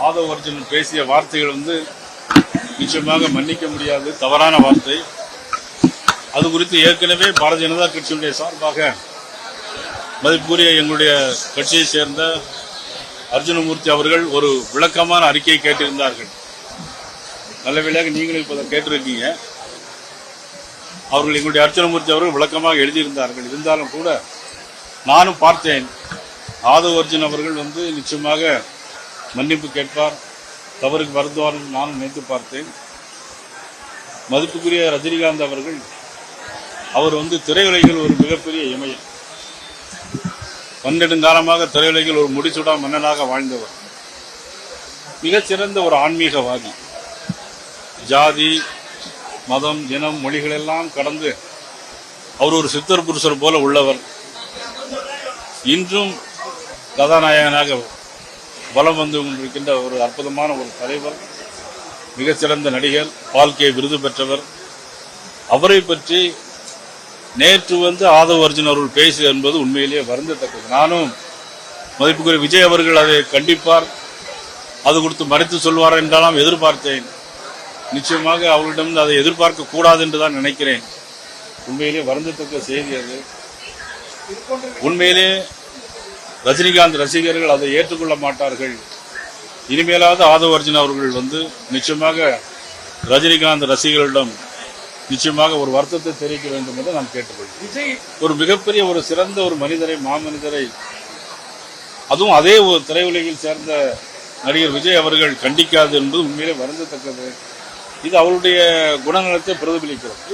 ஆதவ் அர்ஜுன் பேசிய வார்த்தைகள் நிச்சயமாக மன்னிக்க முடியாது, தவறான வார்த்தை. அது குறித்து ஏற்கனவே பாரதிய ஜனதா கட்சியுடைய சார்பாக மதிப்புக்குரிய எங்களுடைய கட்சியை சேர்ந்த அர்ஜுனமூர்த்தி அவர்கள் ஒரு விளக்கமான அறிக்கையை கேட்டிருந்தார்கள். நல்ல வேளையாக நீங்களும் இப்ப கேட்டிருக்கீங்க. அவர்கள் எங்களுடைய அர்ஜுனமூர்த்தி அவர்கள் விளக்கமாக எழுதியிருந்தார்கள். இருந்தாலும் கூட நானும் பார்த்தேன், ஆதவ் அர்ஜுன் அவர்கள் நிச்சயமாக மன்னிப்பு கேட்பார், தவறுக்கு வருந்துவார் என்று நானும் நினைத்து பார்த்தேன். மதிப்புக்குரிய ரஜினிகாந்த் அவர்கள் அவர் திரையுலகில் ஒரு மிகப்பெரிய இமயம். பன்னெடுங்காலமாக திரையுலகில் ஒரு முடிசூடா மன்னனாக வாழ்ந்தவர், மிகச்சிறந்த ஒரு ஆன்மீகவாதி. ஜாதி மதம் இனம் மொழிகள் எல்லாம் கடந்து அவர் ஒரு சித்தர் புருஷர் போல உள்ளவர். இன்றும் கதாநாயகனாக வலம் வந்து கொண்டிருக்கின்ற ஒரு அற்புதமான ஒரு தலைவர், மிகச்சிறந்த நடிகர், பால்கே விருது பெற்றவர். அவரை பற்றி நேற்று ஆதவ் அர்ஜுன் அவர்கள் பேசியது என்பது உண்மையிலேயே வருந்தத்தக்கது. நானும் மதிப்புக்குரிய விஜய் அவர்கள் அதை கண்டிப்பார், அது குறித்து மறைத்து சொல்வார் என்றாலும் எதிர்பார்த்தேன். நிச்சயமாக அவர்களிடம் அதை எதிர்பார்க்க கூடாது என்றுதான் நினைக்கிறேன். உண்மையிலே வருந்தத்தக்க செய்தி அது. உண்மையிலே ரஜினிகாந்த் ரசிகர்கள் அதை ஏற்றுக்கொள்ள மாட்டார்கள். இனிமேலாவது ஆதவ் அர்ஜுன் அவர்கள் நிச்சயமாக ரஜினிகாந்த் ரசிகர்களிடம் நிச்சயமாக ஒரு வருத்தத்தை தெரிவிக்க வேண்டும் என்று நான் கேட்டுக்கொள்கிறேன். விஜய் ஒரு மிகப்பெரிய ஒரு சிறந்த ஒரு மனிதரை, மாமனிதரை, அதுவும் அதே ஒரு திரையுலகில் சேர்ந்த நடிகர் விஜய் அவர்கள் கண்டிக்காது என்பது உண்மையிலே வருந்தத்தக்கது. இது அவருடைய குணநலத்தை பிரதிபலிக்கிறது.